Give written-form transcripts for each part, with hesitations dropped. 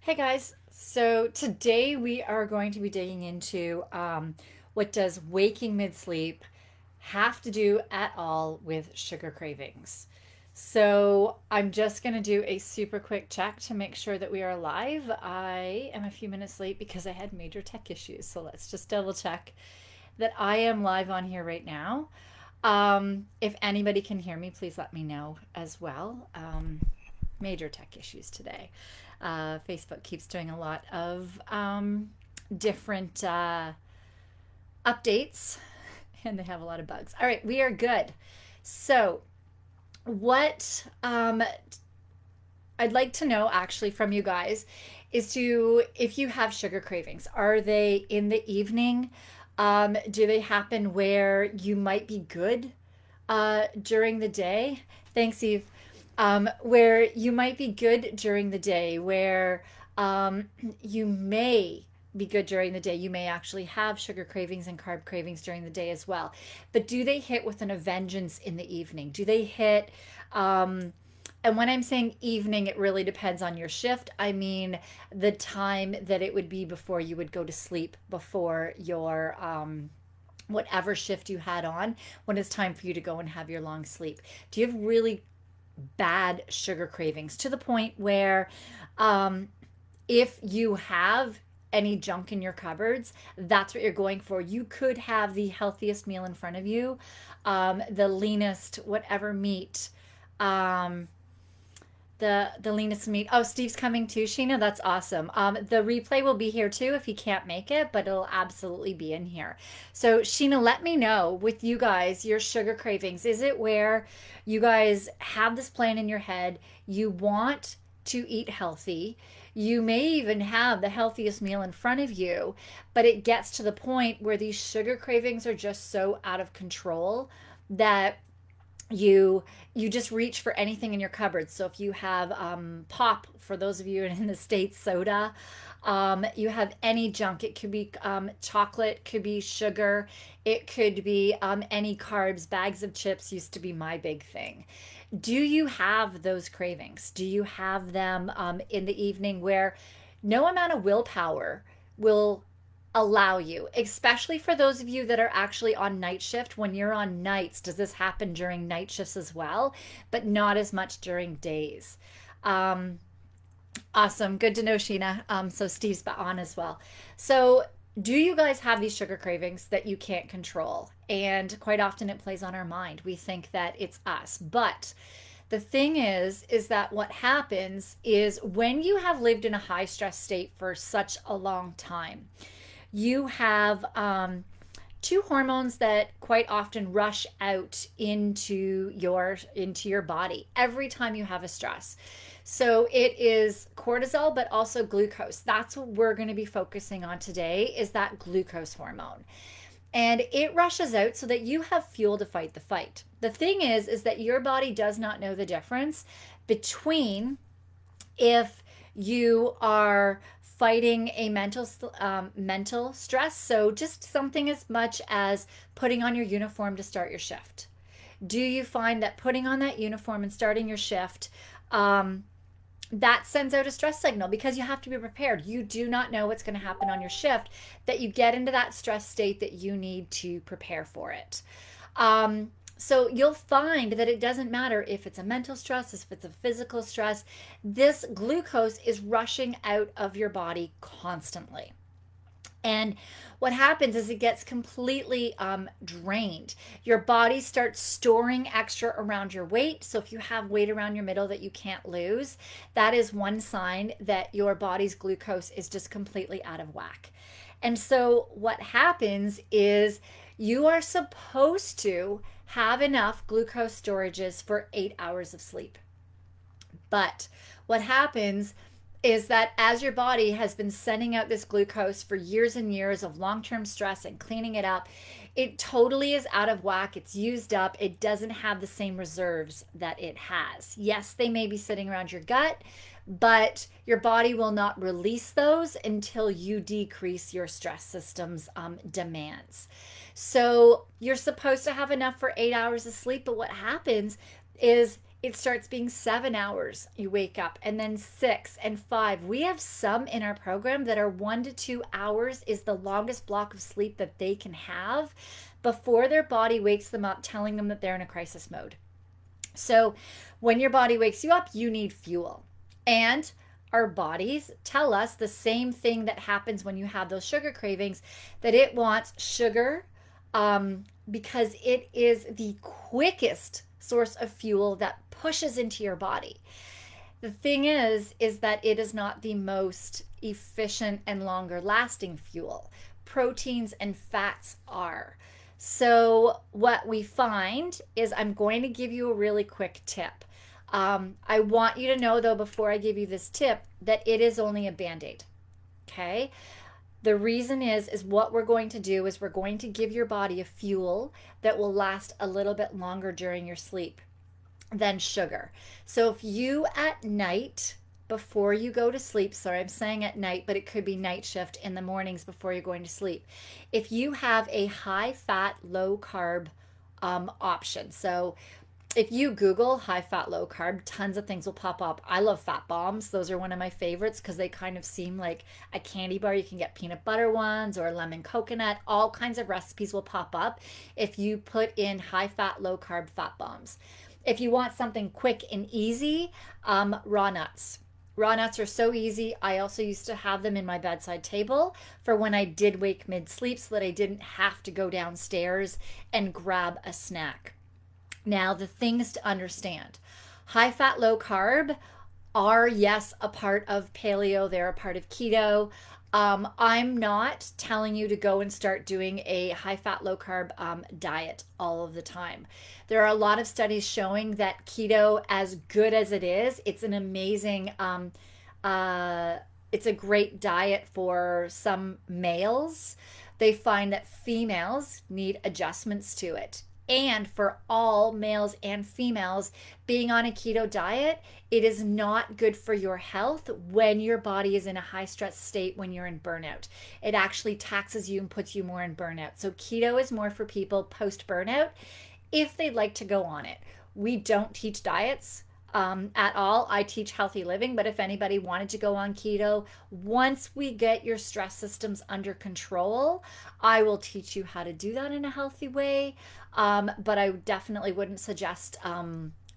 Hey guys, so today we are going to be digging into what does waking mid-sleep have to do at all with sugar cravings. So I'm just going to do a super quick check to make sure that we are live. I am a few minutes late because I had major tech issues. So let's just double check that I am live on here right now. If anybody can hear me, please let me know as well. Major tech issues today. Facebook keeps doing a lot of different updates, and they have a lot of bugs. All right, we are good. So, what I'd like to know actually from you guys is to if you have sugar cravings, are they in the evening? Do they happen where you might be good during the day? Thanks, Eve. Where you might be good during the day, where um, you may be good during the day. You may actually have sugar cravings and carb cravings during the day as well. But do they hit with a vengeance in the evening? Do they hit? And when I'm saying evening, it really depends on your shift. I mean, the time that it would be before you would go to sleep, before your whatever shift you had on, when it's time for you to go and have your long sleep. Do you have really bad sugar cravings to the point where um, if you have any junk in your cupboards, that's what you're going for? You could have the healthiest meal in front of you, the leanest, whatever meat. Um, the leanest meat. Oh, Steve's coming too, Sheena. That's awesome. The replay will be here too if he can't make it, but it'll absolutely be in here. So, Sheena, let me know with you guys your sugar cravings. Is it where you guys have this plan in your head? You want to eat healthy. You may even have the healthiest meal in front of you, but it gets to the point where these sugar cravings are just so out of control that you just reach for anything in your cupboard. So if you have pop, for those of you in the States, soda, you have any junk. It could be chocolate, could be sugar, it could be any carbs. Bags of chips used to be my big thing. Do you have those cravings? Do you have them in the evening where no amount of willpower will allow you, especially for those of you that are actually on night shift? When you're on nights, does this happen during night shifts as well, but not as much during days? Um, awesome. Good to know, Sheena. So Steve's on as well. So, do you guys have these sugar cravings that you can't control? And quite often it plays on our mind. We think that it's us. But the thing is that what happens is when you have lived in a high stress state for such a long time, you have two hormones that quite often rush out into your body every time you have a stress. So it is cortisol, but also glucose. That's what we're going to be focusing on today, is that glucose hormone. And it rushes out so that you have fuel to fight the fight. The thing is that your body does not know the difference between if you are fighting a mental stress. So just something as much as putting on your uniform to start your shift. Do you find that putting on that uniform and starting your shift, that sends out a stress signal because you have to be prepared. You do not know what's going to happen on your shift, that you get into that stress state that you need to prepare for it. So you'll find that it doesn't matter if it's a mental stress, if it's a physical stress, this glucose is rushing out of your body constantly. And what happens is it gets completely drained. Your body starts storing extra around your weight. So if you have weight around your middle that you can't lose, that is one sign that your body's glucose is just completely out of whack. And so what happens is you are supposed to have enough glucose storages for 8 hours of sleep. But what happens is that as your body has been sending out this glucose for years and years of long-term stress and cleaning it up, it totally is out of whack. It's used up. It doesn't have the same reserves that it has. Yes, they may be sitting around your gut, but your body will not release those until you decrease your stress system's demands. So you're supposed to have enough for 8 hours of sleep, but what happens is it starts being 7 hours you wake up, and then 6 and 5. We have some in our program that are 1 to 2 hours is the longest block of sleep that they can have before their body wakes them up, telling them that they're in a crisis mode. So when your body wakes you up, you need fuel. And our bodies tell us the same thing that happens when you have those sugar cravings, that it wants sugar, because it is the quickest source of fuel that pushes into your body. The thing is that it is not the most efficient and longer lasting fuel. Proteins and fats are. So, what we find is, I'm going to give you a really quick tip. I want you to know, though, before I give you this tip, that it is only a band aid. Okay? The reason is what we're going to do is we're going to give your body a fuel that will last a little bit longer during your sleep than sugar. So if you at night, before you go to sleep, sorry, I'm saying at night, but it could be night shift in the mornings before you're going to sleep. If you have a high fat, low carb option, so if you Google high fat, low carb, tons of things will pop up. I love fat bombs. Those are one of my favorites because they kind of seem like a candy bar. You can get peanut butter ones or lemon coconut. All kinds of recipes will pop up if you put in high fat, low carb fat bombs. If you want something quick and easy, raw nuts. Raw nuts are so easy. I also used to have them in my bedside table for when I did wake mid-sleep so that I didn't have to go downstairs and grab a snack. Now, the things to understand: high fat, low carb are, yes, a part of paleo, they're a part of keto. I'm not telling you to go and start doing a high fat, low carb diet all of the time. There are a lot of studies showing that keto, as good as it is, it's an amazing, it's a great diet for some males. They find that females need adjustments to it. And for all males and females, being on a keto diet, it is not good for your health when your body is in a high stress state, when you're in burnout. It actually taxes you and puts you more in burnout. So keto is more for people post burnout if they'd like to go on it. We don't teach diets at all. I teach healthy living, but if anybody wanted to go on keto, once we get your stress systems under control, I will teach you how to do that in a healthy way. But I definitely wouldn't suggest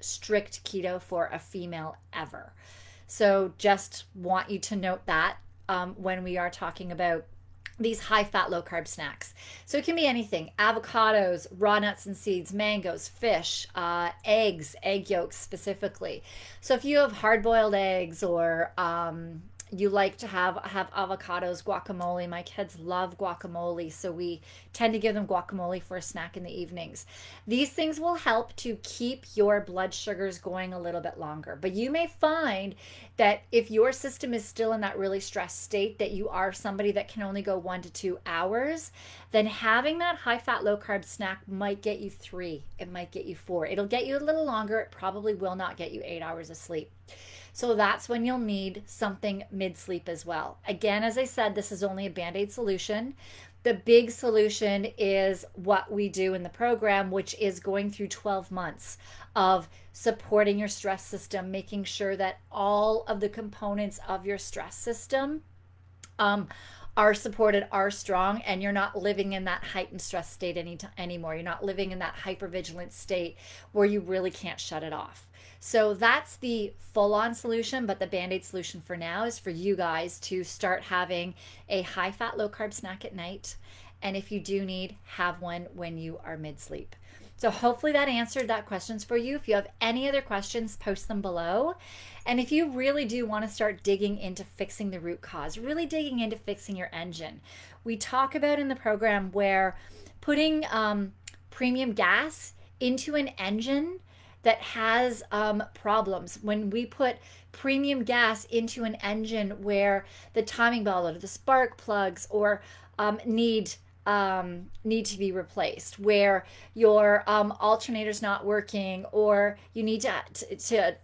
strict keto for a female ever. So just want you to note that when we are talking about these high fat, low carb snacks. So it can be anything: avocados, raw nuts and seeds, mangoes, fish, eggs, egg yolks specifically. So if you have hard boiled eggs, or you like to have avocados, guacamole. My kids love guacamole, so we tend to give them guacamole for a snack in the evenings. These things will help to keep your blood sugars going a little bit longer. But you may find that if your system is still in that really stressed state, that you are somebody that can only go 1 to 2 hours, then having that high fat, low carb snack might get you 3. It might get you 4. It'll get you a little longer. It probably will not get you 8 hours of sleep. So that's when you'll need something mid-sleep as well. Again, as I said, this is only a band-aid solution. The big solution is what we do in the program, which is going through 12 months of supporting your stress system, making sure that all of the components of your stress system are supported, are strong, and you're not living in that heightened stress state anymore. You're not living in that hypervigilant state where you really can't shut it off. So that's the full-on solution, but the band-aid solution for now is for you guys to start having a high-fat, low-carb snack at night. And if you do need, have one when you are mid-sleep. So hopefully that answered that questions for you. If you have any other questions, post them below. And if you really do want to start digging into fixing the root cause, really digging into fixing your engine, we talk about in the program where putting premium gas into an engine that has problems. When we put premium gas into an engine where the timing belt or the spark plugs or need to be replaced, where your alternator's not working, or you need to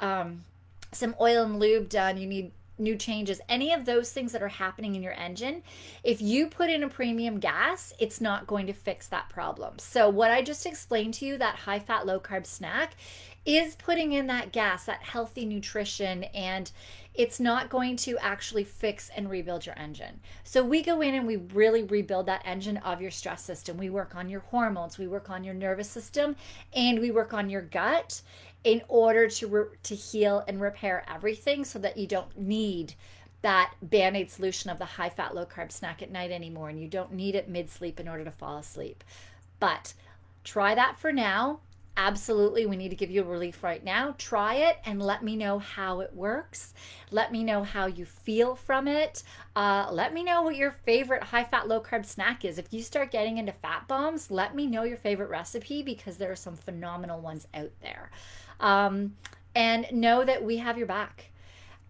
some oil and lube done, you need new changes, any of those things that are happening in your engine, if you put in a premium gas, it's not going to fix that problem. So what I just explained to you, that high fat, low carb snack, is putting in that gas, that healthy nutrition, and it's not going to actually fix and rebuild your engine. So we go in and we really rebuild that engine of your stress system. We work on your hormones, we work on your nervous system, and we work on your gut in order to heal and repair everything so that you don't need that band-aid solution of the high fat low carb snack at night anymore, and you don't need it mid-sleep in order to fall asleep. But try that for now. Absolutely, we need to give you a relief right now. Try it and let me know how it works. Let me know how you feel from it. Let me know what your favorite high fat, low carb snack is. If you start getting into fat bombs, let me know your favorite recipe because there are some phenomenal ones out there. And know that we have your back.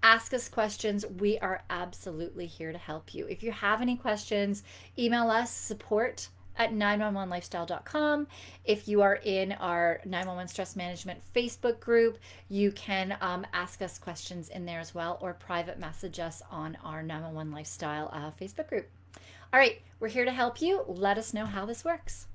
Ask us questions. We are absolutely here to help you. If you have any questions, email us support@911lifestyle.com. 911lifestyle.com. If you are in our 911 Stress Management Facebook group, you can ask us questions in there as well, or private message us on our 911 Lifestyle Facebook group. All right, we're here to help you. Let us know how this works.